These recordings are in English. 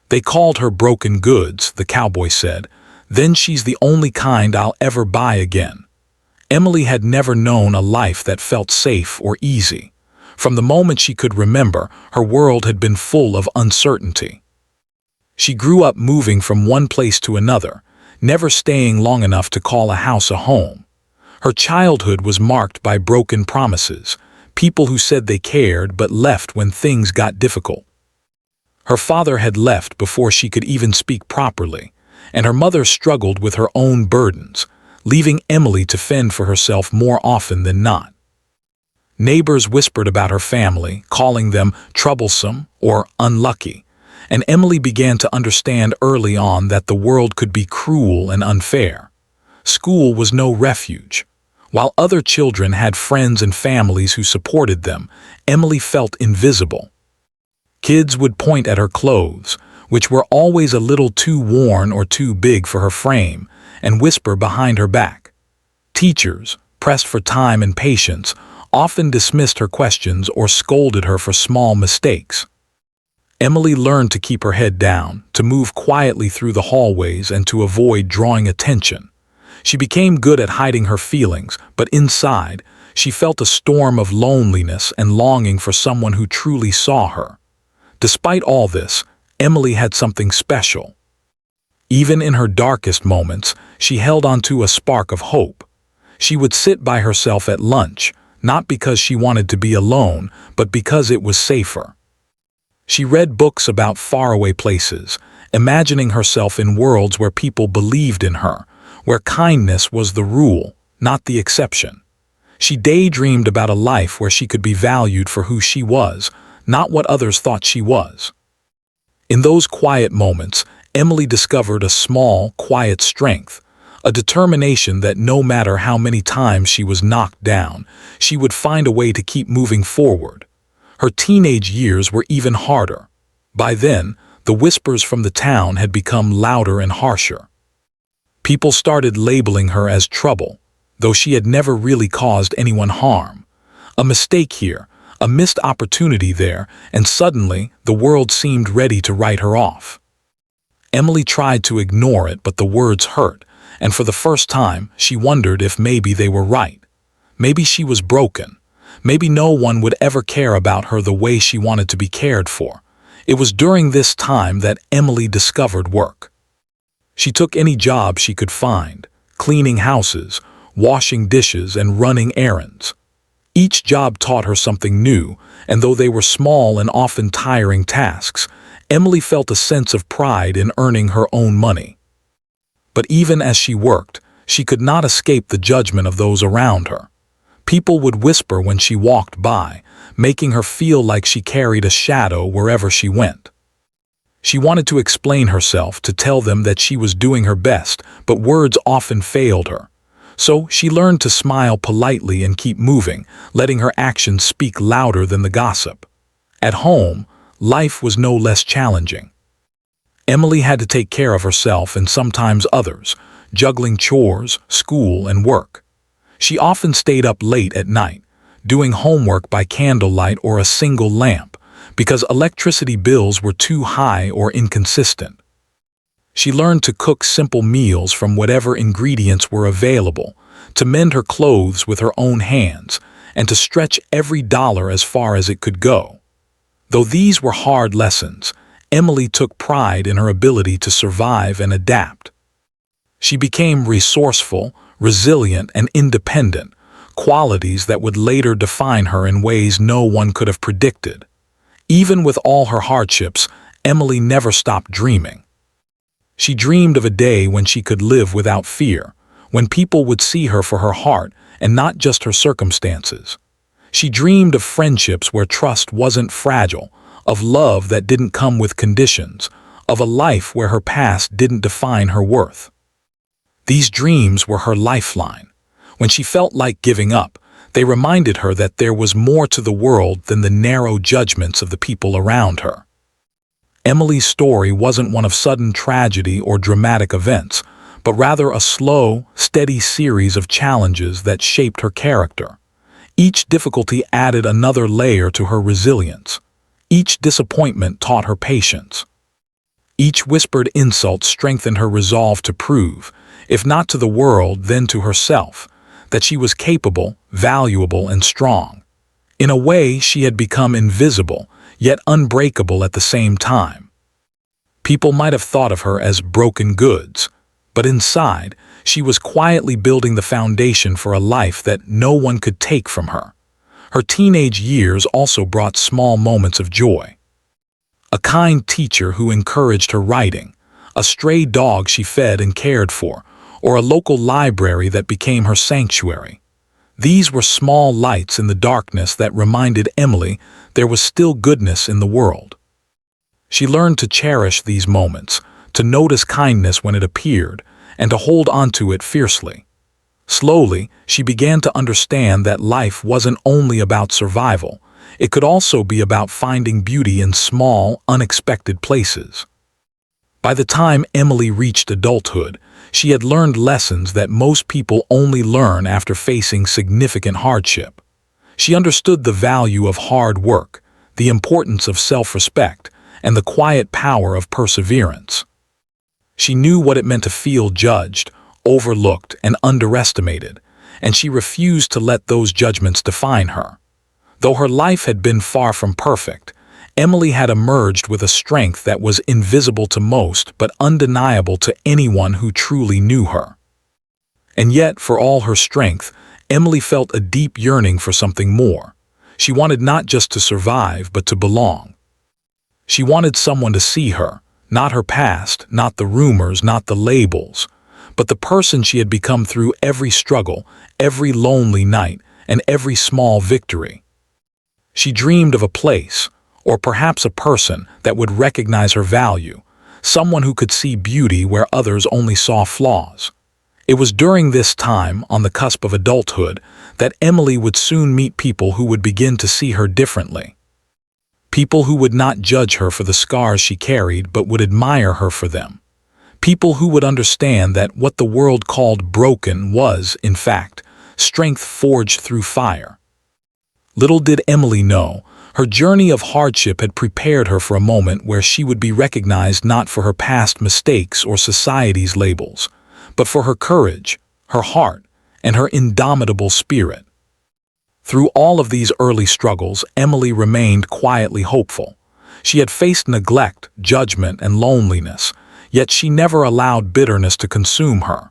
They called her broken goods, the cowboy said. Then she's the only kind I'll ever buy again. Emily had never known a life that felt safe or easy. From the moment she could remember, her world had been full of uncertainty. She grew up moving from one place to another, never staying long enough to call a house a home. Her childhood was marked by broken promises, people who said they cared but left when things got difficult. Her father had left before she could even speak properly, and her mother struggled with her own burdens, leaving Emily to fend for herself more often than not. Neighbors whispered about her family, calling them troublesome or unlucky, and Emily began to understand early on that the world could be cruel and unfair. School was no refuge. While other children had friends and families who supported them, Emily felt invisible. Kids would point at her clothes, which were always a little too worn or too big for her frame, and whisper behind her back. Teachers, pressed for time and patience, often dismissed her questions or scolded her for small mistakes. Emily learned to keep her head down, to move quietly through the hallways, and to avoid drawing attention. She became good at hiding her feelings, but inside, she felt a storm of loneliness and longing for someone who truly saw her. Despite all this, Emily had something special. Even in her darkest moments, she held onto a spark of hope. She would sit by herself at lunch, not because she wanted to be alone, but because it was safer. She read books about faraway places, imagining herself in worlds where people believed in her, where kindness was the rule, not the exception. She daydreamed about a life where she could be valued for who she was, not what others thought she was. In those quiet moments, Emily discovered a small, quiet strength, a determination that no matter how many times she was knocked down, she would find a way to keep moving forward. Her teenage years were even harder. By then, the whispers from the town had become louder and harsher. People started labeling her as trouble, though she had never really caused anyone harm. A mistake here, a missed opportunity there, and suddenly the world seemed ready to write her off. Emily tried to ignore it, but the words hurt, and for the first time she wondered if maybe they were right. Maybe she was broken. Maybe no one would ever care about her the way she wanted to be cared for. It was during this time that Emily discovered work. She took any job she could find, cleaning houses, washing dishes, and running errands. Each job taught her something new, and though they were small and often tiring tasks, Emily felt a sense of pride in earning her own money. But even as she worked, she could not escape the judgment of those around her. People would whisper when she walked by, making her feel like she carried a shadow wherever she went. She wanted to explain herself, to tell them that she was doing her best, but words often failed her. So she learned to smile politely and keep moving, letting her actions speak louder than the gossip. At home, life was no less challenging. Emily had to take care of herself and sometimes others, juggling chores, school, and work. She often stayed up late at night, doing homework by candlelight or a single lamp, because electricity bills were too high or inconsistent. She learned to cook simple meals from whatever ingredients were available, to mend her clothes with her own hands, and to stretch every dollar as far as it could go. Though these were hard lessons, Emily took pride in her ability to survive and adapt. She became resourceful, resilient, and independent, qualities that would later define her in ways no one could have predicted. Even with all her hardships, Emily never stopped dreaming. She dreamed of a day when she could live without fear, when people would see her for her heart and not just her circumstances. She dreamed of friendships where trust wasn't fragile, of love that didn't come with conditions, of a life where her past didn't define her worth. These dreams were her lifeline. When she felt like giving up, they reminded her that there was more to the world than the narrow judgments of the people around her. Emily's story wasn't one of sudden tragedy or dramatic events, but rather a slow, steady series of challenges that shaped her character. Each difficulty added another layer to her resilience. Each disappointment taught her patience. Each whispered insult strengthened her resolve to prove, if not to the world, then to herself, that she was capable, valuable, and strong. In a way, she had become invisible, yet unbreakable at the same time. People might have thought of her as broken goods, but inside, she was quietly building the foundation for a life that no one could take from her. Her teenage years also brought small moments of joy. A kind teacher who encouraged her writing, a stray dog she fed and cared for, or a local library that became her sanctuary. These were small lights in the darkness that reminded Emily there was still goodness in the world. She learned to cherish these moments, to notice kindness when it appeared, and to hold onto it fiercely. Slowly, she began to understand that life wasn't only about survival, it could also be about finding beauty in small, unexpected places. By the time Emily reached adulthood, she had learned lessons that most people only learn after facing significant hardship. She understood the value of hard work, the importance of self-respect, and the quiet power of perseverance. She knew what it meant to feel judged, overlooked, and underestimated, and she refused to let those judgments define her. Though her life had been far from perfect, Emily had emerged with a strength that was invisible to most but undeniable to anyone who truly knew her. And yet, for all her strength, Emily felt a deep yearning for something more. She wanted not just to survive, but to belong. She wanted someone to see her, not her past, not the rumors, not the labels, but the person she had become through every struggle, every lonely night, and every small victory. She dreamed of a place, or perhaps a person, that would recognize her value, someone who could see beauty where others only saw flaws. It was during this time, on the cusp of adulthood, that Emily would soon meet people who would begin to see her differently. People who would not judge her for the scars she carried but would admire her for them. People who would understand that what the world called broken was, in fact, strength forged through fire. Little did Emily know, her journey of hardship had prepared her for a moment where she would be recognized not for her past mistakes or society's labels, but for her courage, her heart, and her indomitable spirit. Through all of these early struggles, Emily remained quietly hopeful. She had faced neglect, judgment, and loneliness, yet she never allowed bitterness to consume her.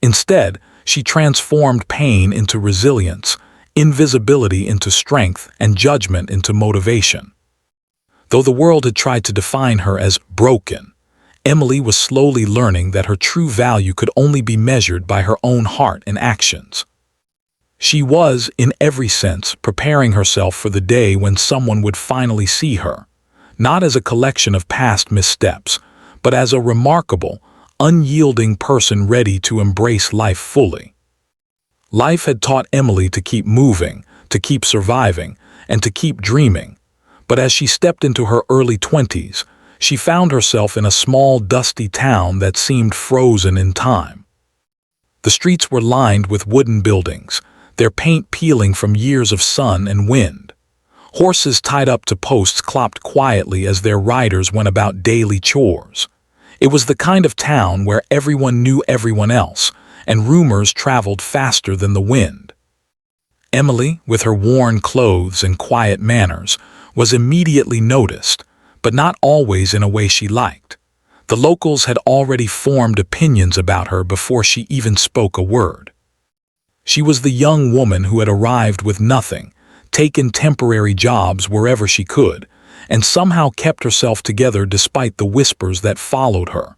Instead, she transformed pain into resilience, invisibility into strength, and judgment into motivation. Though the world had tried to define her as broken, Emily was slowly learning that her true value could only be measured by her own heart and actions. She was, in every sense, preparing herself for the day when someone would finally see her, not as a collection of past missteps, but as a remarkable, unyielding person ready to embrace life fully. Life had taught Emily to keep moving, to keep surviving, and to keep dreaming, but as she stepped into her early 20s, she found herself in a small, dusty town that seemed frozen in time. The streets were lined with wooden buildings, their paint peeling from years of sun and wind. Horses tied up to posts clopped quietly as their riders went about daily chores. It was the kind of town where everyone knew everyone else, and rumors traveled faster than the wind. Emily, with her worn clothes and quiet manners, was immediately noticed, but not always in a way she liked. The locals had already formed opinions about her before she even spoke a word. She was the young woman who had arrived with nothing, taken temporary jobs wherever she could, and somehow kept herself together despite the whispers that followed her.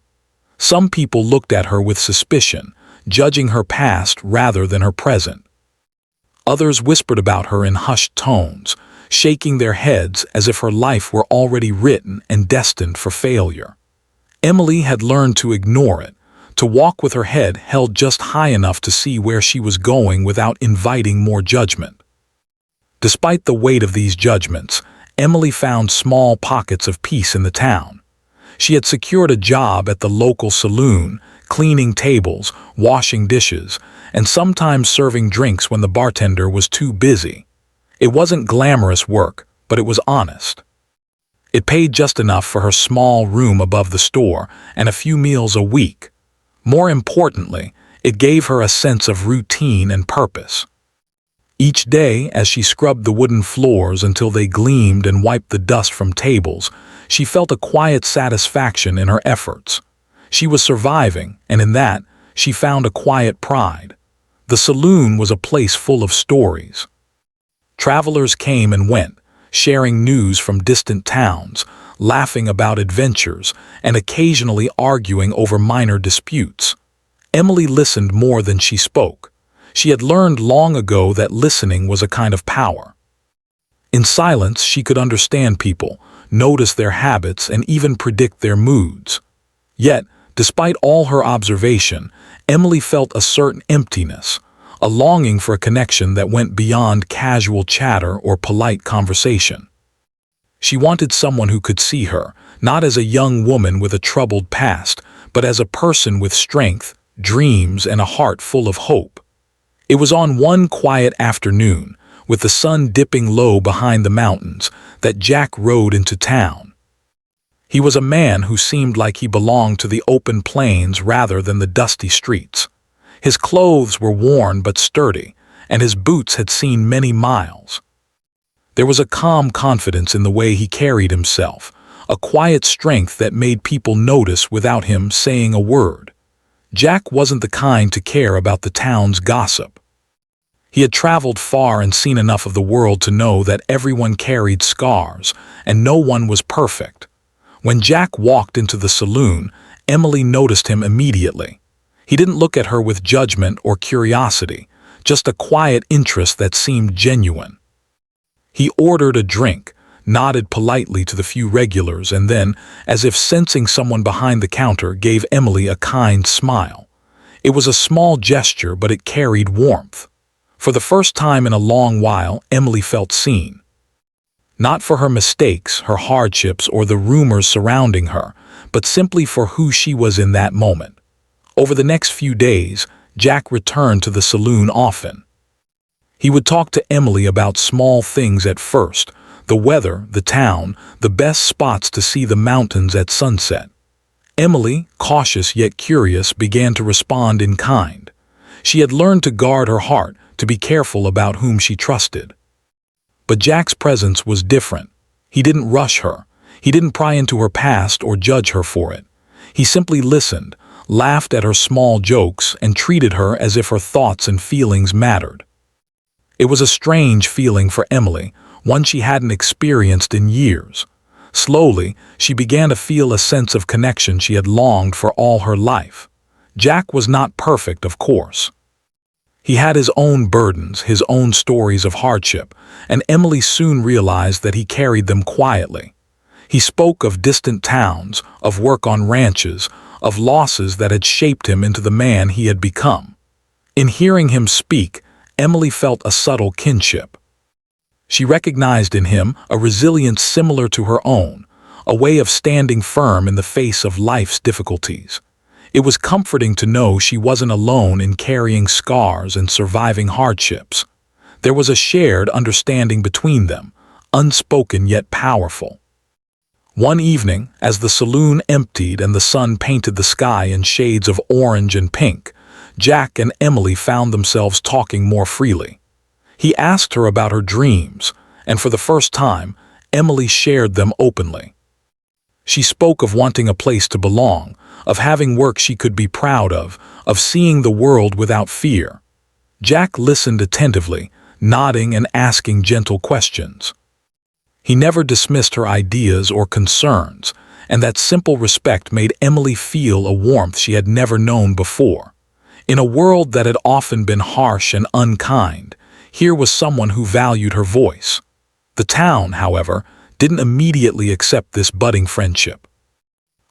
Some people looked at her with suspicion, judging her past rather than her present. Others whispered about her in hushed tones, shaking their heads as if her life were already written and destined for failure. Emily had learned to ignore it, to walk with her head held just high enough to see where she was going without inviting more judgment. Despite the weight of these judgments, Emily found small pockets of peace in the town. She had secured a job at the local saloon, cleaning tables, washing dishes, and sometimes serving drinks when the bartender was too busy. It wasn't glamorous work, but it was honest. It paid just enough for her small room above the store and a few meals a week. More importantly, it gave her a sense of routine and purpose. Each day, as she scrubbed the wooden floors until they gleamed and wiped the dust from tables, she felt a quiet satisfaction in her efforts. She was surviving, and in that, she found a quiet pride. The saloon was a place full of stories. Travelers came and went, sharing news from distant towns, laughing about adventures, and occasionally arguing over minor disputes. Emily listened more than she spoke. She had learned long ago that listening was a kind of power. In silence, she could understand people, notice their habits, and even predict their moods. Yet, despite all her observation, Emily felt a certain emptiness, a longing for a connection that went beyond casual chatter or polite conversation. She wanted someone who could see her, not as a young woman with a troubled past, but as a person with strength, dreams, and a heart full of hope. It was on one quiet afternoon, with the sun dipping low behind the mountains, that Jack rode into town. He was a man who seemed like he belonged to the open plains rather than the dusty streets. His clothes were worn but sturdy, and his boots had seen many miles. There was a calm confidence in the way he carried himself, a quiet strength that made people notice without him saying a word. Jack wasn't the kind to care about the town's gossip. He had traveled far and seen enough of the world to know that everyone carried scars, and no one was perfect. When Jack walked into the saloon, Emily noticed him immediately. He didn't look at her with judgment or curiosity, just a quiet interest that seemed genuine. He ordered a drink, nodded politely to the few regulars, and then, as if sensing someone behind the counter, gave Emily a kind smile. It was a small gesture, but it carried warmth. For the first time in a long while, Emily felt seen. Not for her mistakes, her hardships, or the rumors surrounding her, but simply for who she was in that moment. Over the next few days, Jack returned to the saloon often. He would talk to Emily about small things at first: the weather, the town, the best spots to see the mountains at sunset. Emily, cautious yet curious, began to respond in kind. She had learned to guard her heart, to be careful about whom she trusted. But Jack's presence was different. He didn't rush her. He didn't pry into her past or judge her for it. He simply listened, laughed at her small jokes, and treated her as if her thoughts and feelings mattered. It was a strange feeling for Emily, one she hadn't experienced in years. Slowly, she began to feel a sense of connection she had longed for all her life. Jack was not perfect, of course. He had his own burdens, his own stories of hardship, and Emily soon realized that he carried them quietly. He spoke of distant towns, of work on ranches, of losses that had shaped him into the man he had become. In hearing him speak, Emily felt a subtle kinship. She recognized in him a resilience similar to her own, a way of standing firm in the face of life's difficulties. It was comforting to know she wasn't alone in carrying scars and surviving hardships. There was a shared understanding between them, unspoken yet powerful. One evening, as the saloon emptied and the sun painted the sky in shades of orange and pink, Jack and Emily found themselves talking more freely. He asked her about her dreams, and for the first time, Emily shared them openly. She spoke of wanting a place to belong, of having work she could be proud of seeing the world without fear. Jack listened attentively, nodding and asking gentle questions. He never dismissed her ideas or concerns, and that simple respect made Emily feel a warmth she had never known before. In a world that had often been harsh and unkind, here was someone who valued her voice. The town, however, didn't immediately accept this budding friendship.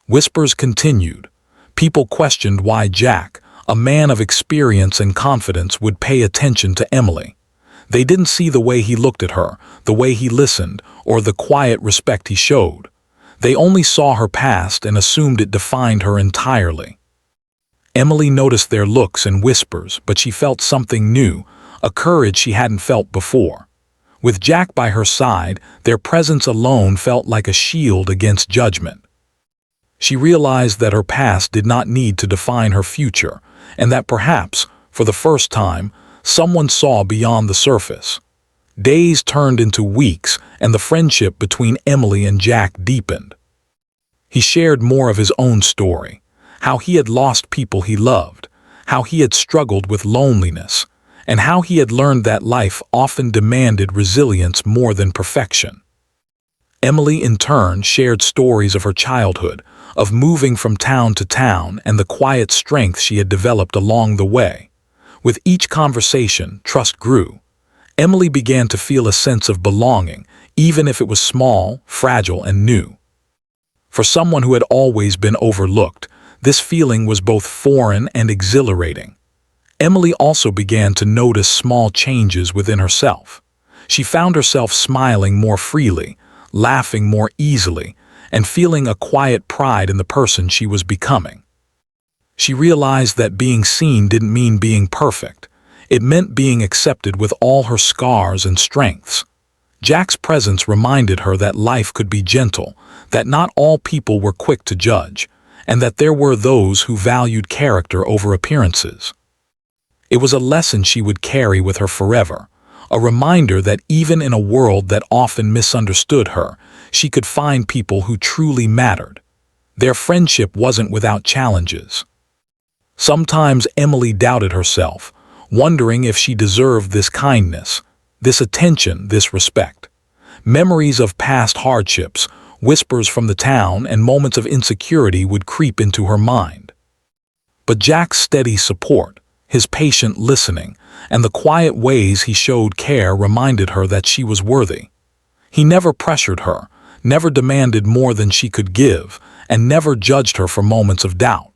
Whispers continued. People questioned why Jack, a man of experience and confidence, would pay attention to Emily. They didn't see the way he looked at her, the way he listened, or the quiet respect he showed. They only saw her past and assumed it defined her entirely. Emily noticed their looks and whispers, but she felt something new, a courage she hadn't felt before. With Jack by her side, their presence alone felt like a shield against judgment. She realized that her past did not need to define her future, and that perhaps, for the first time, someone saw beyond the surface. Days turned into weeks, and the friendship between Emily and Jack deepened. He shared more of his own story, how he had lost people he loved, how he had struggled with loneliness, and how he had learned that life often demanded resilience more than perfection. Emily, in turn, shared stories of her childhood, of moving from town to town and the quiet strength she had developed along the way. With each conversation, trust grew. Emily began to feel a sense of belonging, even if it was small, fragile, and new. For someone who had always been overlooked, this feeling was both foreign and exhilarating. Emily also began to notice small changes within herself. She found herself smiling more freely, laughing more easily, and feeling a quiet pride in the person she was becoming. She realized that being seen didn't mean being perfect. It meant being accepted with all her scars and strengths. Jack's presence reminded her that life could be gentle, that not all people were quick to judge, and that there were those who valued character over appearances. It was a lesson she would carry with her forever, a reminder that even in a world that often misunderstood her, she could find people who truly mattered. Their friendship wasn't without challenges. Sometimes Emily doubted herself, wondering if she deserved this kindness, this attention, this respect. Memories of past hardships, whispers from the town, and moments of insecurity would creep into her mind. But Jack's steady support, his patient listening, and the quiet ways he showed care reminded her that she was worthy. He never pressured her, never demanded more than she could give, and never judged her for moments of doubt.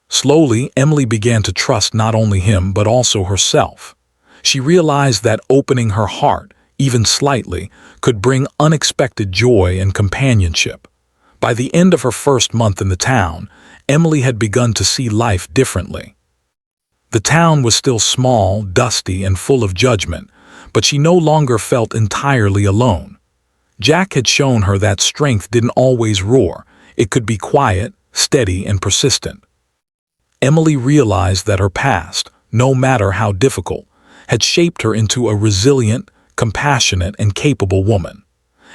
Slowly, Emily began to trust not only him but also herself. She realized that opening her heart, even slightly, could bring unexpected joy and companionship. By the end of her first month in the town, Emily had begun to see life differently. The town was still small, dusty, and full of judgment, but she no longer felt entirely alone. Jack had shown her that strength didn't always roar. It could be quiet, steady, and persistent. Emily realized that her past, no matter how difficult, had shaped her into a resilient, compassionate, and capable woman.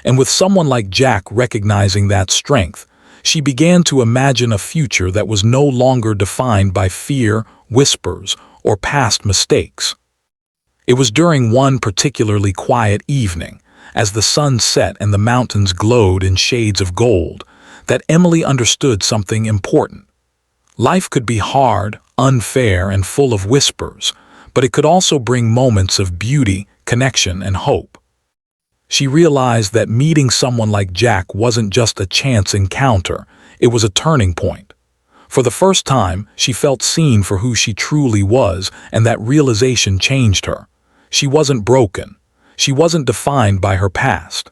And with someone like Jack recognizing that strength, she began to imagine a future that was no longer defined by fear, whispers, or past mistakes. It was during one particularly quiet evening, as the sun set and the mountains glowed in shades of gold, that Emily understood something important. Life could be hard, unfair, and full of whispers, but it could also bring moments of beauty, connection, and hope. She realized that meeting someone like Jack wasn't just a chance encounter, it was a turning point. For the first time, she felt seen for who she truly was, and that realization changed her. She wasn't broken. She wasn't defined by her past.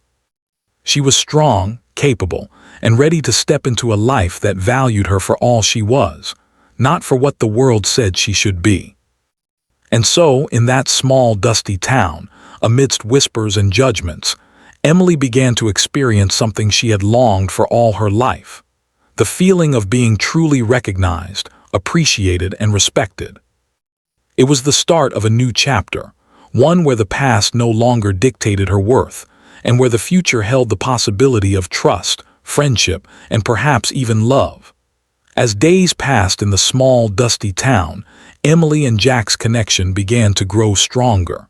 She was strong, capable, and ready to step into a life that valued her for all she was, not for what the world said she should be. And so, in that small, dusty town, amidst whispers and judgments, Emily began to experience something she had longed for all her life. The feeling of being truly recognized, appreciated, and respected. It was the start of a new chapter, one where the past no longer dictated her worth, and where the future held the possibility of trust, friendship, and perhaps even love. As days passed in the small, dusty town, Emily and Jack's connection began to grow stronger.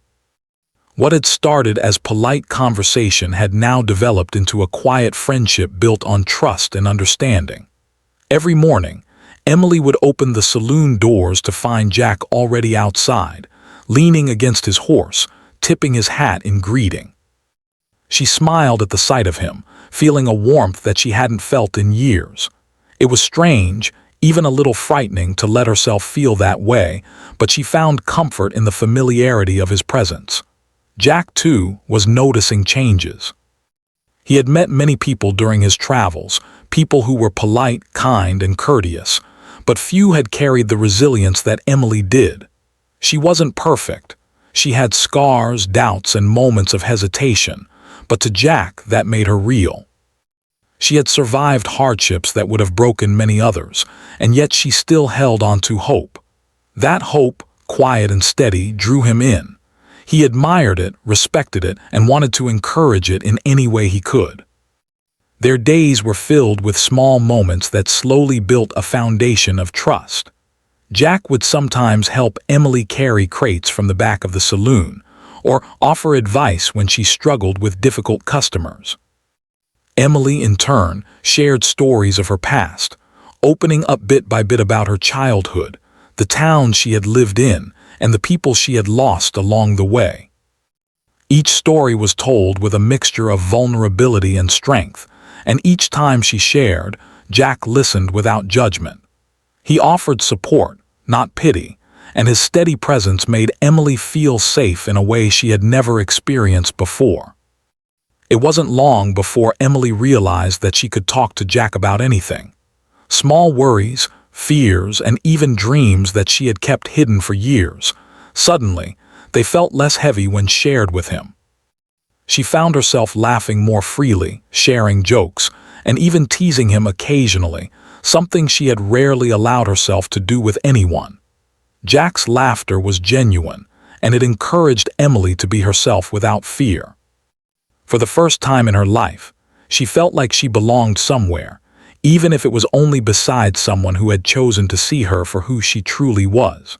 What had started as polite conversation had now developed into a quiet friendship built on trust and understanding. Every morning, Emily would open the saloon doors to find Jack already outside, leaning against his horse, tipping his hat in greeting. She smiled at the sight of him, feeling a warmth that she hadn't felt in years. It was strange, even a little frightening to let herself feel that way, but she found comfort in the familiarity of his presence. Jack, too, was noticing changes. He had met many people during his travels, people who were polite, kind, and courteous, but few had carried the resilience that Emily did. She wasn't perfect. She had scars, doubts, and moments of hesitation, but to Jack that made her real. She had survived hardships that would have broken many others, and yet she still held on to hope. That hope, quiet and steady, drew him in. He admired it, respected it, and wanted to encourage it in any way he could. Their days were filled with small moments that slowly built a foundation of trust. Jack would sometimes help Emily carry crates from the back of the saloon, or offer advice when she struggled with difficult customers. Emily, in turn, shared stories of her past, opening up bit by bit about her childhood, the town she had lived in, and the people she had lost along the way. Each story was told with a mixture of vulnerability and strength, and each time she shared, Jack listened without judgment. He offered support, not pity, and his steady presence made Emily feel safe in a way she had never experienced before. It wasn't long before Emily realized that she could talk to Jack about anything. Small worries, fears, and even dreams that she had kept hidden for years. Suddenly, they felt less heavy when shared with him. She found herself laughing more freely, sharing jokes, and even teasing him occasionally, something she had rarely allowed herself to do with anyone. Jack's laughter was genuine, and it encouraged Emily to be herself without fear. For the first time in her life, she felt like she belonged somewhere, even if it was only beside someone who had chosen to see her for who she truly was.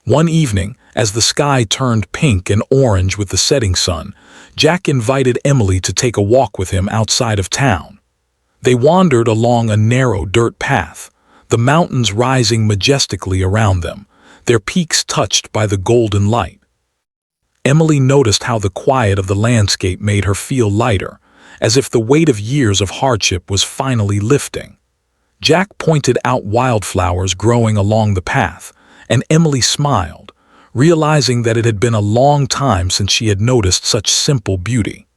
One evening, as the sky turned pink and orange with the setting sun, Jack invited Emily to take a walk with him outside of town. They wandered along a narrow dirt path, the mountains rising majestically around them, their peaks touched by the golden light. Emily noticed how the quiet of the landscape made her feel lighter, as if the weight of years of hardship was finally lifting. Jack pointed out wildflowers growing along the path, and Emily smiled, realizing that it had been a long time since she had noticed such simple beauty.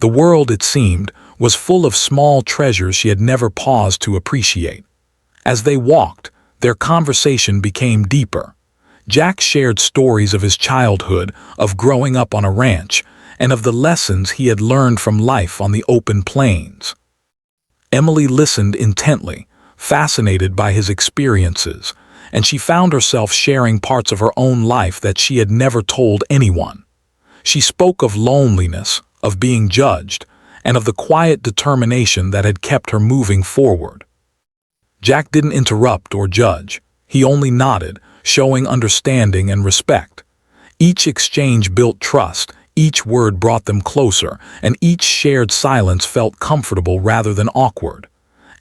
The world, it seemed, was full of small treasures she had never paused to appreciate. As they walked, their conversation became deeper. Jack shared stories of his childhood, of growing up on a ranch, and of the lessons he had learned from life on the open plains. Emily listened intently, fascinated by his experiences, and she found herself sharing parts of her own life that she had never told anyone. She spoke of loneliness, of being judged, and of the quiet determination that had kept her moving forward. Jack didn't interrupt or judge. He only nodded, showing understanding and respect. Each exchange built trust, each word brought them closer, and each shared silence felt comfortable rather than awkward.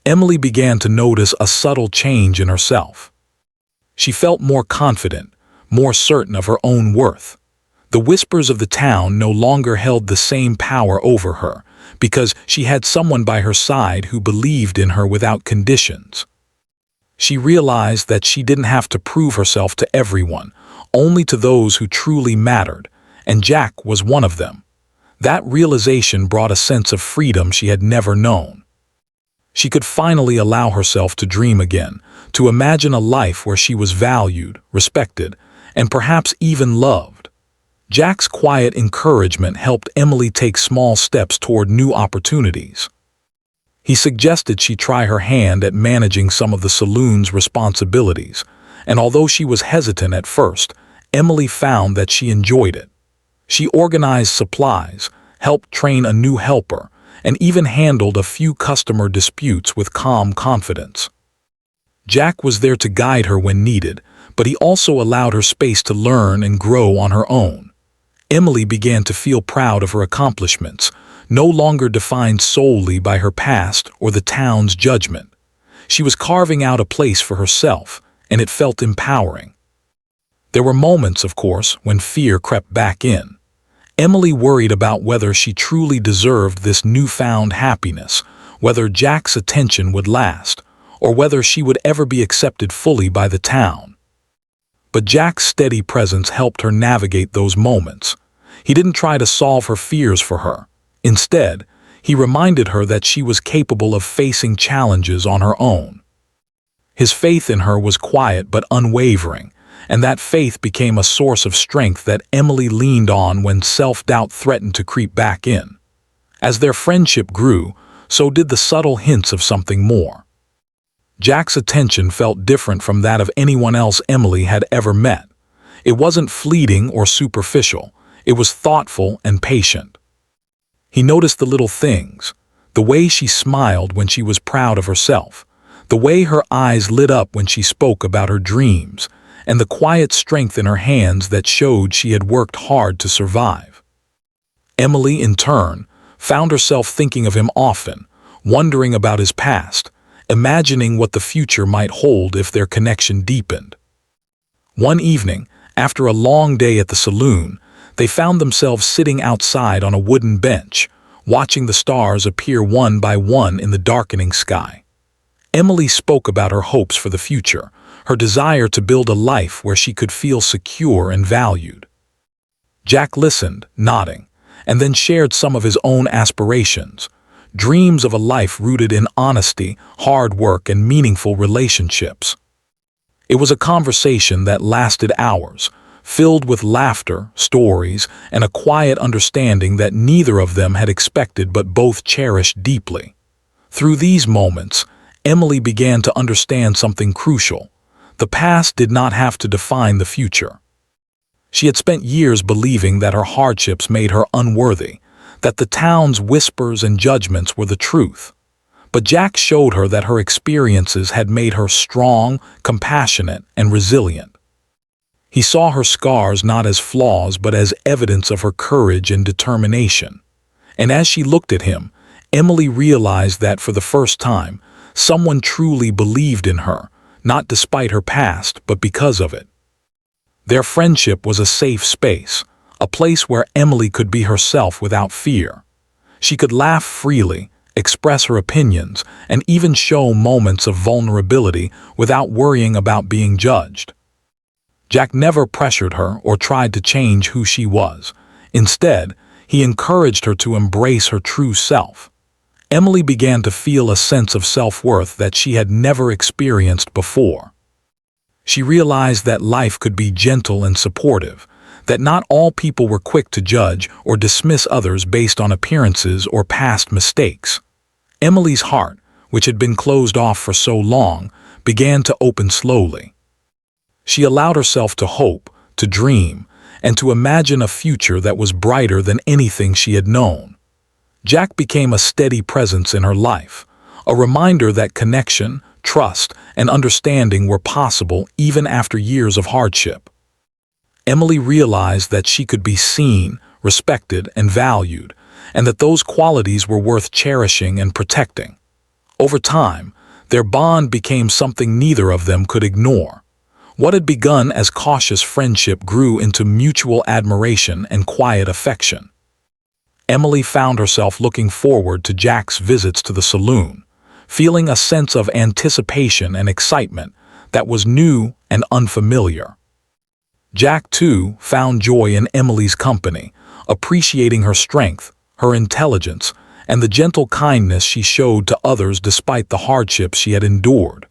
Emily began to notice a subtle change in herself. She felt more confident, more certain of her own worth. The whispers of the town no longer held the same power over her, because she had someone by her side who believed in her without conditions. She realized that she didn't have to prove herself to everyone, only to those who truly mattered, and Jack was one of them. That realization brought a sense of freedom she had never known. She could finally allow herself to dream again, to imagine a life where she was valued, respected, and perhaps even loved. Jack's quiet encouragement helped Emily take small steps toward new opportunities. He suggested she try her hand at managing some of the saloon's responsibilities, and although she was hesitant at first, Emily found that she enjoyed it. She organized supplies, helped train a new helper, and even handled a few customer disputes with calm confidence. Jack was there to guide her when needed, but he also allowed her space to learn and grow on her own. Emily began to feel proud of her accomplishments, no longer defined solely by her past or the town's judgment. She was carving out a place for herself, and it felt empowering. There were moments, of course, when fear crept back in. Emily worried about whether she truly deserved this newfound happiness, whether Jack's attention would last, or whether she would ever be accepted fully by the town. But Jack's steady presence helped her navigate those moments. He didn't try to solve her fears for her. Instead, he reminded her that she was capable of facing challenges on her own. His faith in her was quiet but unwavering, and that faith became a source of strength that Emily leaned on when self-doubt threatened to creep back in. As their friendship grew, so did the subtle hints of something more. Jack's attention felt different from that of anyone else Emily had ever met. It wasn't fleeting or superficial, it was thoughtful and patient. He noticed the little things, the way she smiled when she was proud of herself, the way her eyes lit up when she spoke about her dreams, and the quiet strength in her hands that showed she had worked hard to survive. Emily, in turn, found herself thinking of him often, wondering about his past, imagining what the future might hold if their connection deepened. One evening, after a long day at the saloon, they found themselves sitting outside on a wooden bench, watching the stars appear one by one in the darkening sky. Emily spoke about her hopes for the future, her desire to build a life where she could feel secure and valued. Jack listened, nodding, and then shared some of his own aspirations, dreams of a life rooted in honesty, hard work, and meaningful relationships. It was a conversation that lasted hours, filled with laughter, stories, and a quiet understanding that neither of them had expected but both cherished deeply. Through these moments, Emily began to understand something crucial. The past did not have to define the future. She had spent years believing that her hardships made her unworthy, that the town's whispers and judgments were the truth. But Jack showed her that her experiences had made her strong, compassionate, and resilient. He saw her scars not as flaws but as evidence of her courage and determination. And as she looked at him, Emily realized that for the first time, someone truly believed in her, not despite her past, but because of it. Their friendship was a safe space, a place where Emily could be herself without fear. She could laugh freely, express her opinions, and even show moments of vulnerability without worrying about being judged. Jack never pressured her or tried to change who she was. Instead, he encouraged her to embrace her true self. Emily began to feel a sense of self-worth that she had never experienced before. She realized that life could be gentle and supportive, that not all people were quick to judge or dismiss others based on appearances or past mistakes. Emily's heart, which had been closed off for so long, began to open slowly. She allowed herself to hope, to dream, and to imagine a future that was brighter than anything she had known. Jack became a steady presence in her life, a reminder that connection, trust, and understanding were possible even after years of hardship. Emily realized that she could be seen, respected, and valued, and that those qualities were worth cherishing and protecting. Over time, their bond became something neither of them could ignore. What had begun as cautious friendship grew into mutual admiration and quiet affection. Emily found herself looking forward to Jack's visits to the saloon, feeling a sense of anticipation and excitement that was new and unfamiliar. Jack, too, found joy in Emily's company, appreciating her strength, her intelligence, and the gentle kindness she showed to others despite the hardships she had endured.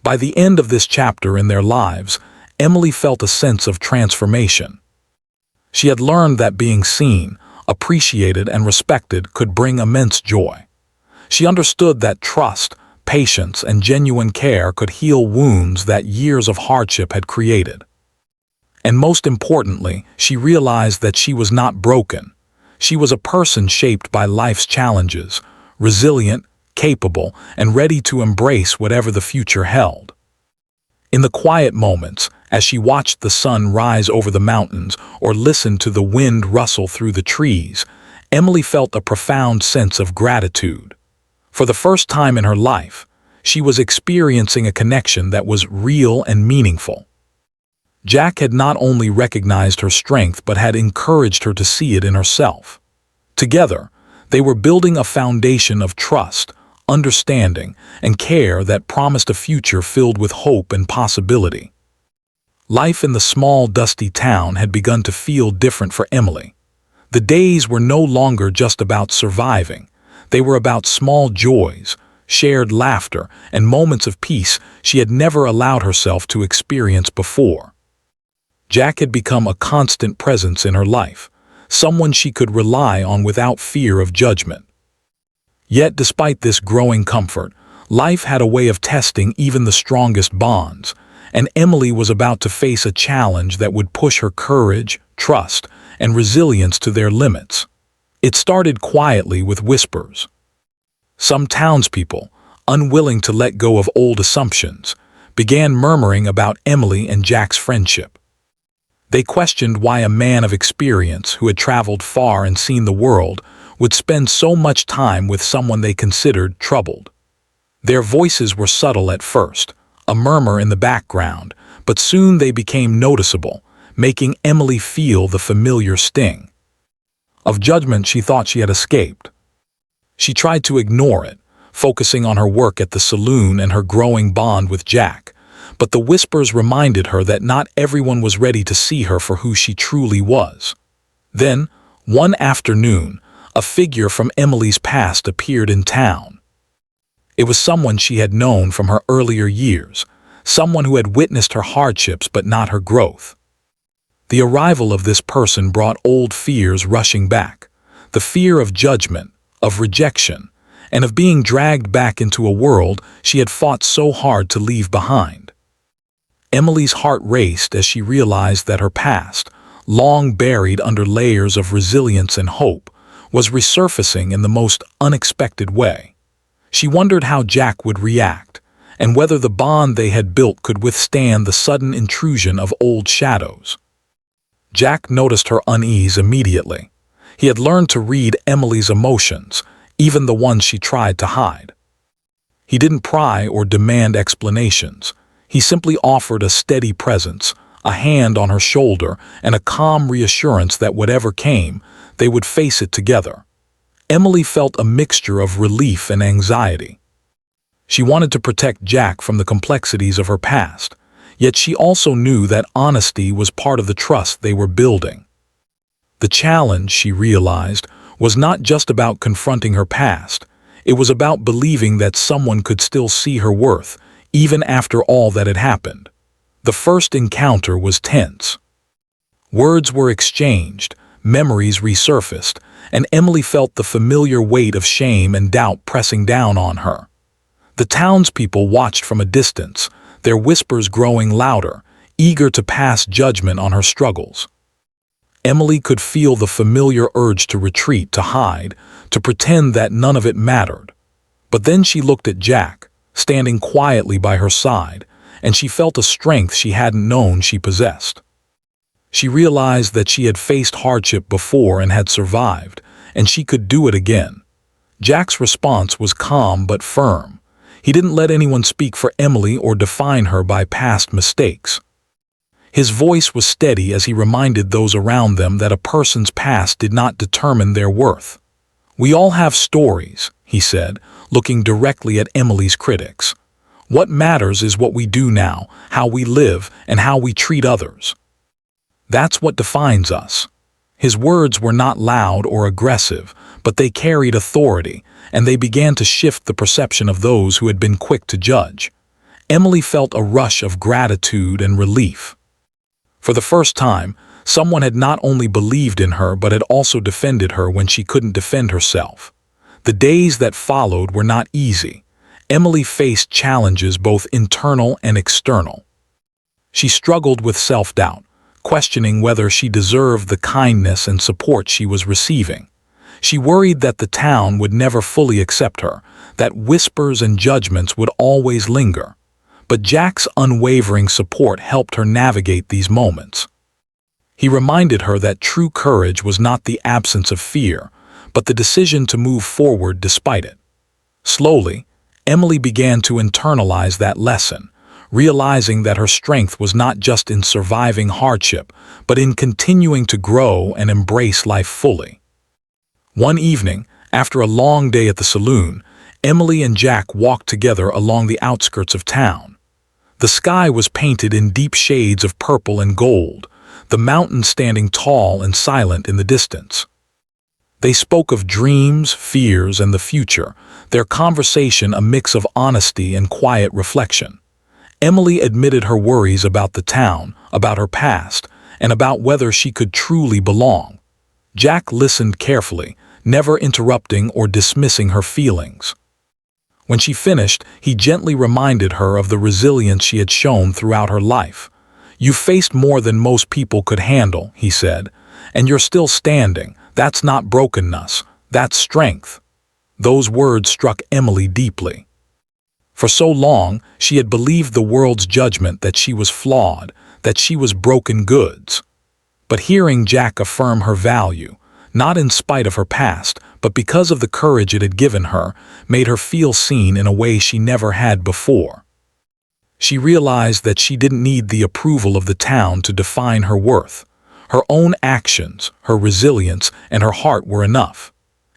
By the end of this chapter in their lives, Emily felt a sense of transformation. She had learned that being seen, appreciated, and respected could bring immense joy. She understood that trust, patience, and genuine care could heal wounds that years of hardship had created. And most importantly, she realized that she was not broken. She was a person shaped by life's challenges, resilient, capable, and ready to embrace whatever the future held. In the quiet moments, as she watched the sun rise over the mountains or listened to the wind rustle through the trees, Emily felt a profound sense of gratitude. For the first time in her life, she was experiencing a connection that was real and meaningful. Jack had not only recognized her strength but had encouraged her to see it in herself. Together, they were building a foundation of trust, understanding, and care that promised a future filled with hope and possibility. Life in the small, dusty town had begun to feel different for Emily. The days were no longer just about surviving. They were about small joys, shared laughter, and moments of peace she had never allowed herself to experience before. Jack had become a constant presence in her life, someone she could rely on without fear of judgment. Yet, despite this growing comfort, life had a way of testing even the strongest bonds, and Emily was about to face a challenge that would push her courage, trust, and resilience to their limits. It started quietly with whispers. Some townspeople, unwilling to let go of old assumptions, began murmuring about Emily and Jack's friendship. They questioned why a man of experience who had traveled far and seen the world would spend so much time with someone they considered troubled. Their voices were subtle at first, a murmur in the background, but soon they became noticeable, making Emily feel the familiar sting. Of judgment she thought she had escaped. She tried to ignore it, focusing on her work at the saloon and her growing bond with Jack, but the whispers reminded her that not everyone was ready to see her for who she truly was. Then, one afternoon, a figure from Emily's past appeared in town. It was someone she had known from her earlier years, someone who had witnessed her hardships but not her growth. The arrival of this person brought old fears rushing back, the fear of judgment, of rejection, and of being dragged back into a world she had fought so hard to leave behind. Emily's heart raced as she realized that her past, long buried under layers of resilience and hope, was resurfacing in the most unexpected way. She wondered how Jack would react, and whether the bond they had built could withstand the sudden intrusion of old shadows. Jack noticed her unease immediately. He had learned to read Emily's emotions, even the ones she tried to hide. He didn't pry or demand explanations. He simply offered a steady presence, a hand on her shoulder, and a calm reassurance that whatever came, they would face it together. Emily felt a mixture of relief and anxiety. She wanted to protect Jack from the complexities of her past, yet she also knew that honesty was part of the trust they were building. The challenge, she realized, was not just about confronting her past. It was about believing that someone could still see her worth, even after all that had happened. The first encounter was tense. Words were exchanged, memories resurfaced, and Emily felt the familiar weight of shame and doubt pressing down on her. The townspeople watched from a distance, their whispers growing louder, eager to pass judgment on her struggles. Emily could feel the familiar urge to retreat, to hide, to pretend that none of it mattered. But then she looked at Jack, standing quietly by her side, and she felt a strength she hadn't known she possessed. She realized that she had faced hardship before and had survived, and she could do it again. Jack's response was calm but firm. He didn't let anyone speak for Emily or define her by past mistakes. His voice was steady as he reminded those around them that a person's past did not determine their worth. "We all have stories," he said, looking directly at Emily's critics. "What matters is what we do now, how we live, and how we treat others. That's what defines us." His words were not loud or aggressive, but they carried authority, and they began to shift the perception of those who had been quick to judge. Emily felt a rush of gratitude and relief. For the first time, someone had not only believed in her but had also defended her when she couldn't defend herself. The days that followed were not easy. Emily faced challenges both internal and external. She struggled with self-doubt, questioning whether she deserved the kindness and support she was receiving. She worried that the town would never fully accept her, that whispers and judgments would always linger. But Jack's unwavering support helped her navigate these moments. He reminded her that true courage was not the absence of fear, but the decision to move forward despite it. Slowly, Emily began to internalize that lesson, realizing that her strength was not just in surviving hardship, but in continuing to grow and embrace life fully. One evening, after a long day at the saloon, Emily and Jack walked together along the outskirts of town. The sky was painted in deep shades of purple and gold, the mountains standing tall and silent in the distance. They spoke of dreams, fears, and the future, their conversation a mix of honesty and quiet reflection. Emily admitted her worries about the town, about her past, and about whether she could truly belong. Jack listened carefully, never interrupting or dismissing her feelings. When she finished, he gently reminded her of the resilience she had shown throughout her life. "You faced more than most people could handle," he said, "and you're still standing. That's not brokenness, that's strength." Those words struck Emily deeply. For so long, she had believed the world's judgment that she was flawed, that she was broken goods. But hearing Jack affirm her value, not in spite of her past, but because of the courage it had given her, made her feel seen in a way she never had before. She realized that she didn't need the approval of the town to define her worth. Her own actions, her resilience, and her heart were enough.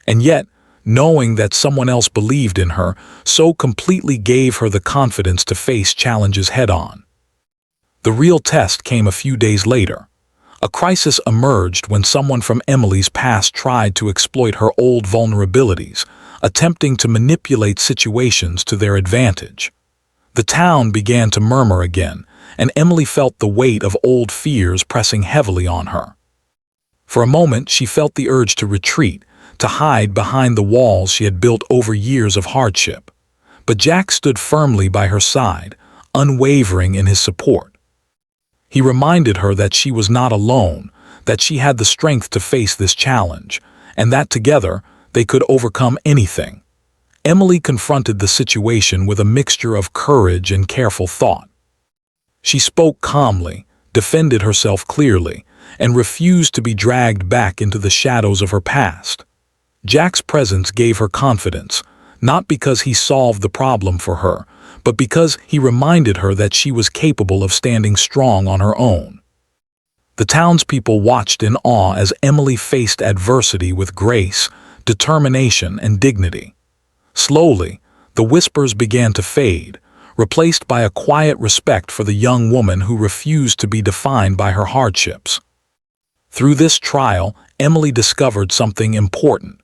And yet, knowing that someone else believed in her so completely gave her the confidence to face challenges head-on. The real test came a few days later. A crisis emerged when someone from Emily's past tried to exploit her old vulnerabilities, attempting to manipulate situations to their advantage. The town began to murmur again, and Emily felt the weight of old fears pressing heavily on her. For a moment, she felt the urge to retreat, to hide behind the walls she had built over years of hardship. But Jack stood firmly by her side, unwavering in his support. He reminded her that she was not alone, that she had the strength to face this challenge, and that together they could overcome anything. Emily confronted the situation with a mixture of courage and careful thought. She spoke calmly, defended herself clearly, and refused to be dragged back into the shadows of her past. Jack's presence gave her confidence, not because he solved the problem for her, but because he reminded her that she was capable of standing strong on her own. The townspeople watched in awe as Emily faced adversity with grace, determination, and dignity. Slowly, the whispers began to fade, replaced by a quiet respect for the young woman who refused to be defined by her hardships. Through this trial, Emily discovered something important.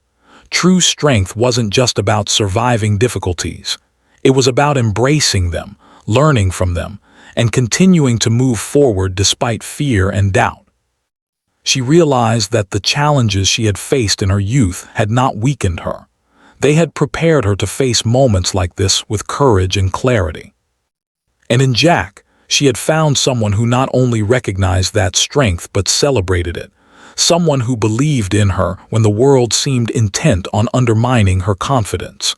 True strength wasn't just about surviving difficulties. It was about embracing them, learning from them, and continuing to move forward despite fear and doubt. She realized that the challenges she had faced in her youth had not weakened her. They had prepared her to face moments like this with courage and clarity. And in Jack, she had found someone who not only recognized that strength but celebrated it, someone who believed in her when the world seemed intent on undermining her confidence.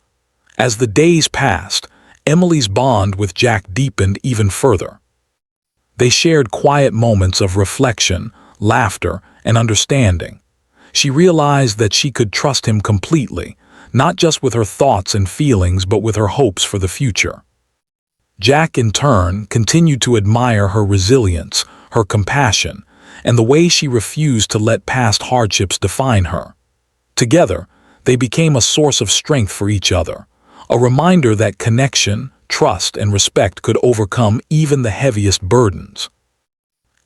As the days passed, Emily's bond with Jack deepened even further. They shared quiet moments of reflection, laughter, and understanding. She realized that she could trust him completely, not just with her thoughts and feelings but with her hopes for the future. Jack, in turn, continued to admire her resilience, her compassion, and the way she refused to let past hardships define her. Together, they became a source of strength for each other, a reminder that connection, trust, and respect could overcome even the heaviest burdens.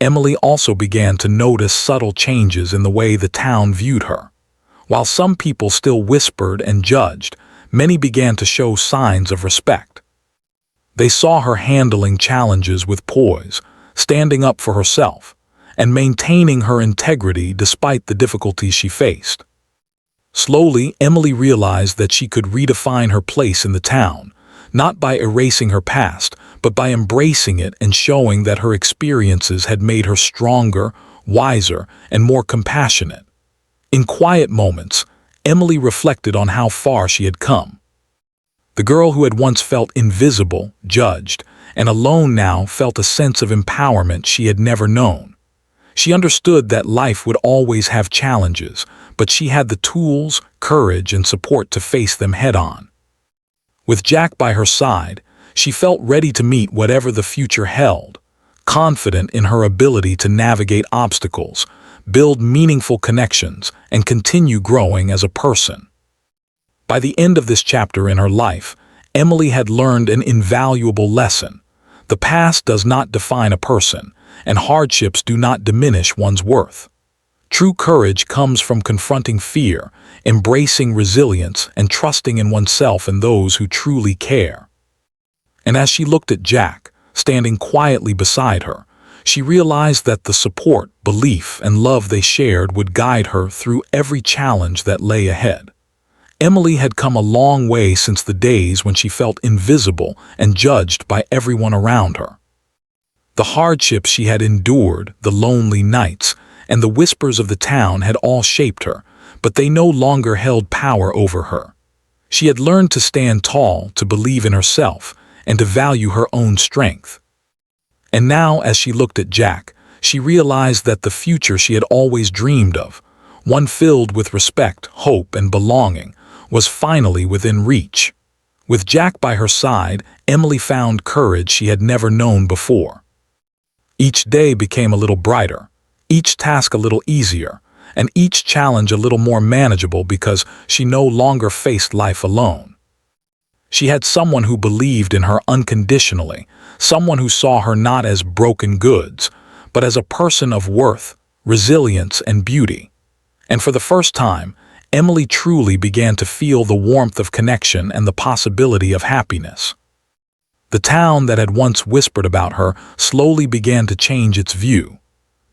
Emily also began to notice subtle changes in the way the town viewed her. While some people still whispered and judged, many began to show signs of respect. They saw her handling challenges with poise, standing up for herself, and maintaining her integrity despite the difficulties she faced. Slowly, Emily realized that she could redefine her place in the town, not by erasing her past, but by embracing it and showing that her experiences had made her stronger, wiser, and more compassionate. In quiet moments, Emily reflected on how far she had come. The girl who had once felt invisible, judged, and alone now felt a sense of empowerment she had never known. She understood that life would always have challenges, but she had the tools, courage, and support to face them head-on. With Jack by her side, she felt ready to meet whatever the future held, confident in her ability to navigate obstacles, build meaningful connections, and continue growing as a person. By the end of this chapter in her life, Emily had learned an invaluable lesson. The past does not define a person, and hardships do not diminish one's worth. True courage comes from confronting fear, embracing resilience, and trusting in oneself and those who truly care. And as she looked at Jack, standing quietly beside her, She realized that the support, belief, and love they shared would guide her through every challenge that lay ahead. Emily had come a long way since the days when she felt invisible and judged by everyone around her. The hardships she had endured, the lonely nights, and the whispers of the town had all shaped her, but they no longer held power over her. She had learned to stand tall, to believe in herself, and to value her own strength. And now, as she looked at Jack, she realized that the future she had always dreamed of, one filled with respect, hope, and belonging, was finally within reach. With Jack by her side, Emily found courage she had never known before. Each day became a little brighter, each task a little easier, and each challenge a little more manageable because she no longer faced life alone. She had someone who believed in her unconditionally, someone who saw her not as broken goods, but as a person of worth, resilience, and beauty. And for the first time, Emily truly began to feel the warmth of connection and the possibility of happiness. The town that had once whispered about her slowly began to change its view.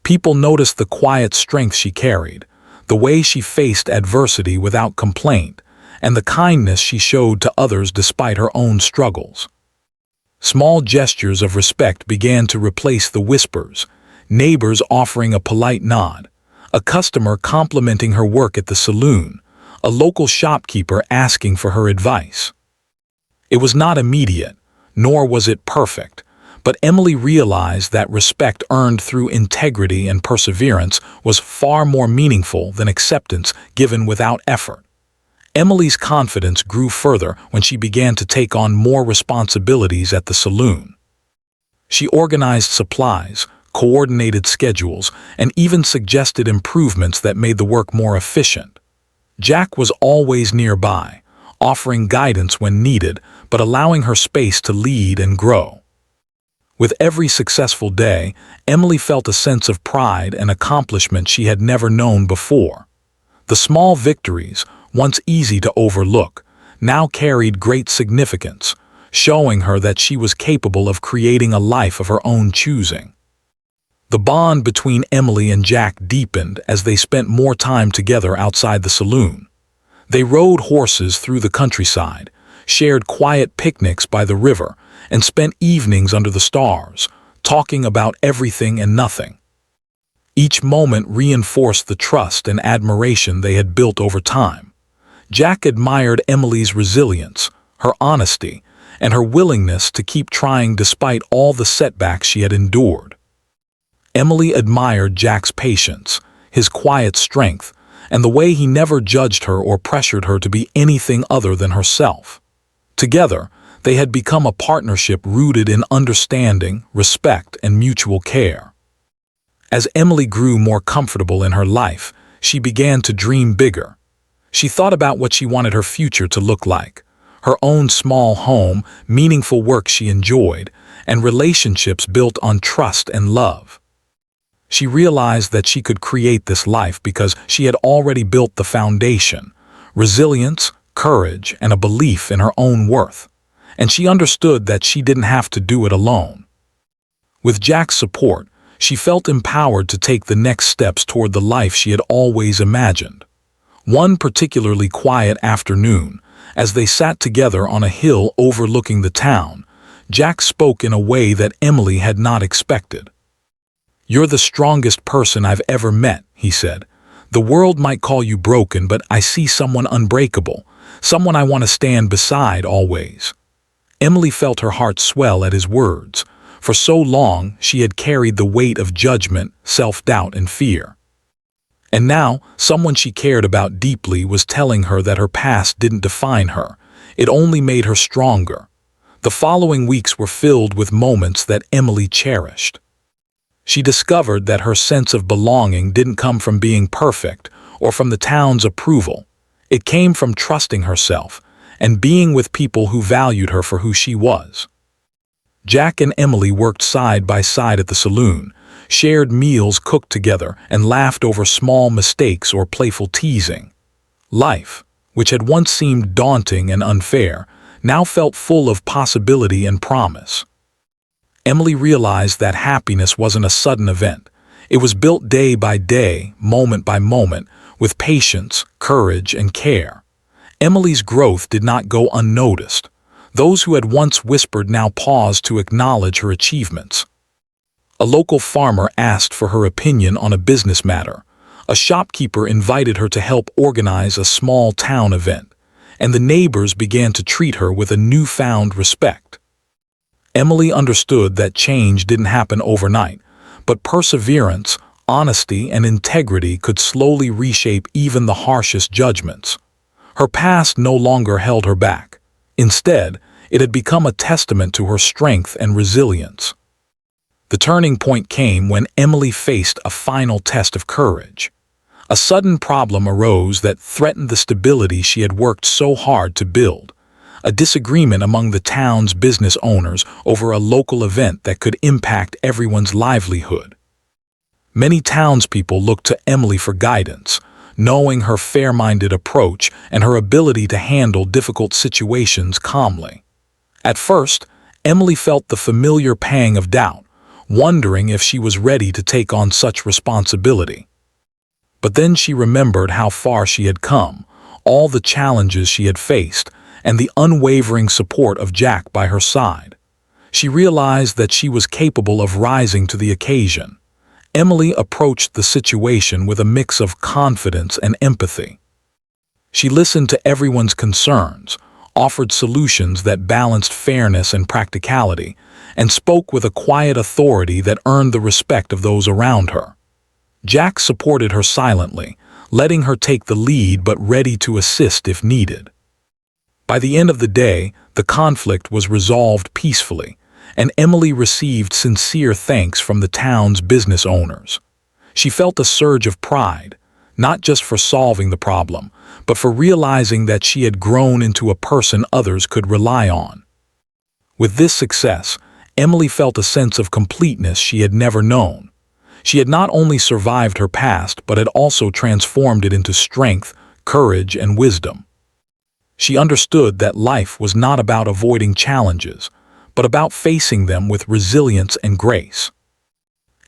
People noticed the quiet strength she carried, the way she faced adversity without complaint, and the kindness she showed to others despite her own struggles. Small gestures of respect began to replace the whispers, neighbors offering a polite nod, a customer complimenting her work at the saloon, a local shopkeeper asking for her advice. It was not immediate, nor was it perfect, but Emily realized that respect earned through integrity and perseverance was far more meaningful than acceptance given without effort. Emily's confidence grew further when she began to take on more responsibilities at the saloon. She organized supplies, coordinated schedules, and even suggested improvements that made the work more efficient. Jack was always nearby, offering guidance when needed, but allowing her space to lead and grow. With every successful day, Emily felt a sense of pride and accomplishment she had never known before. The small victories, once easy to overlook, now carried great significance, showing her that she was capable of creating a life of her own choosing. The bond between Emily and Jack deepened as they spent more time together outside the saloon. They rode horses through the countryside, shared quiet picnics by the river, and spent evenings under the stars, talking about everything and nothing. Each moment reinforced the trust and admiration they had built over time. Jack admired Emily's resilience, her honesty, and her willingness to keep trying despite all the setbacks she had endured. Emily admired Jack's patience, his quiet strength, and the way he never judged her or pressured her to be anything other than herself. Together, they had become a partnership rooted in understanding, respect, and mutual care. As Emily grew more comfortable in her life, she began to dream bigger. She thought about what she wanted her future to look like: her own small home, meaningful work she enjoyed, and relationships built on trust and love. She realized that she could create this life because she had already built the foundation: resilience, courage, and a belief in her own worth. And she understood that she didn't have to do it alone. With Jack's support, she felt empowered to take the next steps toward the life she had always imagined. One particularly quiet afternoon, as they sat together on a hill overlooking the town, Jack spoke in a way that Emily had not expected. "You're the strongest person I've ever met," he said. "The world might call you broken, but I see someone unbreakable, someone I want to stand beside always." Emily felt her heart swell at his words. For so long, she had carried the weight of judgment, self-doubt, and fear. And now, someone she cared about deeply was telling her that her past didn't define her. It only made her stronger. The following weeks were filled with moments that Emily cherished. She discovered that her sense of belonging didn't come from being perfect or from the town's approval. It came from trusting herself and being with people who valued her for who she was. Jack and Emily worked side by side at the saloon, shared meals cooked together, and laughed over small mistakes or playful teasing. Life, which had once seemed daunting and unfair, now felt full of possibility and promise. Emily realized that happiness wasn't a sudden event. It was built day by day, moment by moment, with patience, courage, and care. Emily's growth did not go unnoticed. Those who had once whispered now paused to acknowledge her achievements. A local farmer asked for her opinion on a business matter. A shopkeeper invited her to help organize a small town event, and the neighbors began to treat her with a newfound respect. Emily understood that change didn't happen overnight, but perseverance, honesty, and integrity could slowly reshape even the harshest judgments. Her past no longer held her back. Instead, it had become a testament to her strength and resilience. The turning point came when Emily faced a final test of courage. A sudden problem arose that threatened the stability she had worked so hard to build. A disagreement among the town's business owners over a local event that could impact everyone's livelihood. Many townspeople looked to Emily for guidance, knowing her fair-minded approach and her ability to handle difficult situations calmly. At first, Emily felt the familiar pang of doubt, wondering if she was ready to take on such responsibility. But then she remembered how far she had come, all the challenges she had faced, and the unwavering support of Jack by her side. She realized that she was capable of rising to the occasion. Emily approached the situation with a mix of confidence and empathy. She listened to everyone's concerns, offered solutions that balanced fairness and practicality, and spoke with a quiet authority that earned the respect of those around her. Jack supported her silently, letting her take the lead but ready to assist if needed. By the end of the day, the conflict was resolved peacefully, and Emily received sincere thanks from the town's business owners. She felt a surge of pride, not just for solving the problem, but for realizing that she had grown into a person others could rely on. With this success, Emily felt a sense of completeness she had never known. She had not only survived her past, but had also transformed it into strength, courage, and wisdom. She understood that life was not about avoiding challenges, but about facing them with resilience and grace.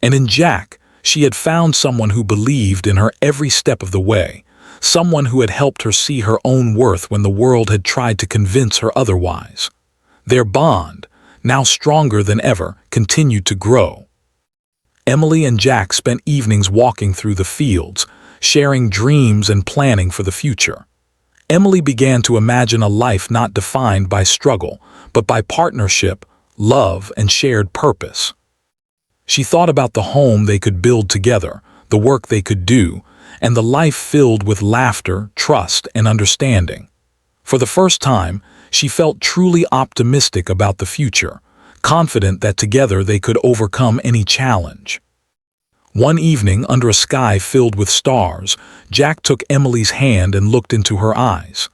And in Jack, she had found someone who believed in her every step of the way, someone who had helped her see her own worth when the world had tried to convince her otherwise. Their bond, now stronger than ever, continued to grow. Emily and Jack spent evenings walking through the fields, sharing dreams and planning for the future. Emily began to imagine a life not defined by struggle, but by partnership, love, and shared purpose. She thought about the home they could build together, the work they could do, and the life filled with laughter, trust, and understanding. For the first time, she felt truly optimistic about the future, confident that together they could overcome any challenge. One evening, under a sky filled with stars, Jack took Emily's hand and looked into her eyes.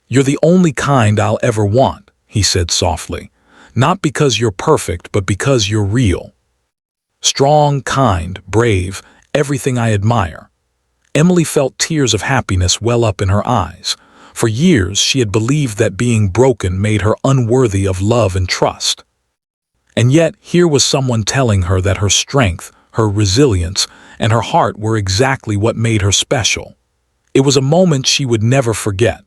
"You're the only kind I'll ever want," he said softly. "Not because you're perfect, but because you're real. Strong, kind, brave, everything I admire." Emily felt tears of happiness well up in her eyes. For years, she had believed that being broken made her unworthy of love and trust. And yet, here was someone telling her that her strength, her resilience, and her heart were exactly what made her special. It was a moment she would never forget,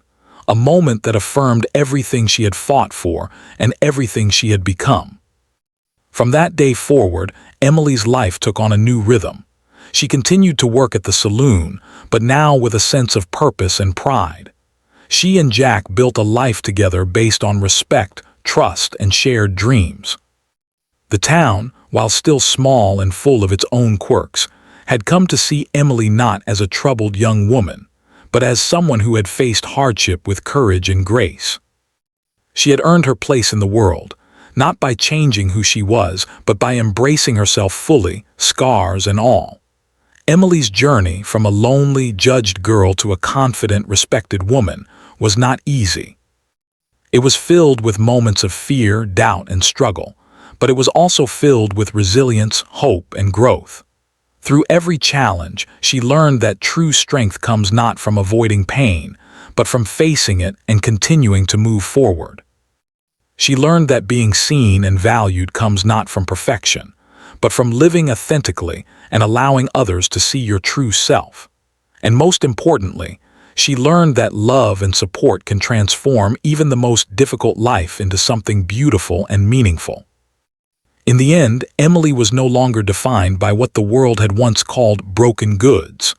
a moment that affirmed everything she had fought for and everything she had become. From that day forward, Emily's life took on a new rhythm. She continued to work at the saloon, but now with a sense of purpose and pride. She and Jack built a life together based on respect, trust, and shared dreams. The town, while still small and full of its own quirks, had come to see Emily not as a troubled young woman, but as someone who had faced hardship with courage and grace. She had earned her place in the world, not by changing who she was, but by embracing herself fully, scars and all. Emily's journey from a lonely, judged girl to a confident, respected woman was not easy. It was filled with moments of fear, doubt, and struggle, but it was also filled with resilience, hope, and growth. Through every challenge, she learned that true strength comes not from avoiding pain, but from facing it and continuing to move forward. She learned that being seen and valued comes not from perfection, but from living authentically and allowing others to see your true self. And most importantly, she learned that love and support can transform even the most difficult life into something beautiful and meaningful. In the end, Emily was no longer defined by what the world had once called broken goods.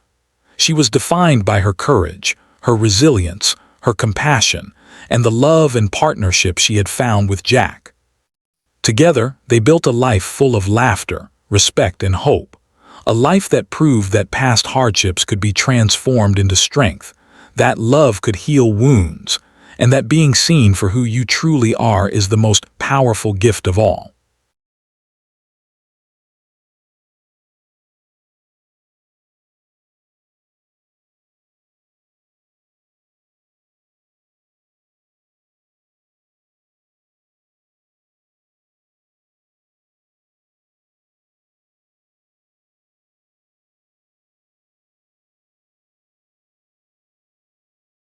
She was defined by her courage, her resilience, her compassion, and the love and partnership she had found with Jack. Together, they built a life full of laughter, respect, and hope, a life that proved that past hardships could be transformed into strength, that love could heal wounds, and that being seen for who you truly are is the most powerful gift of all.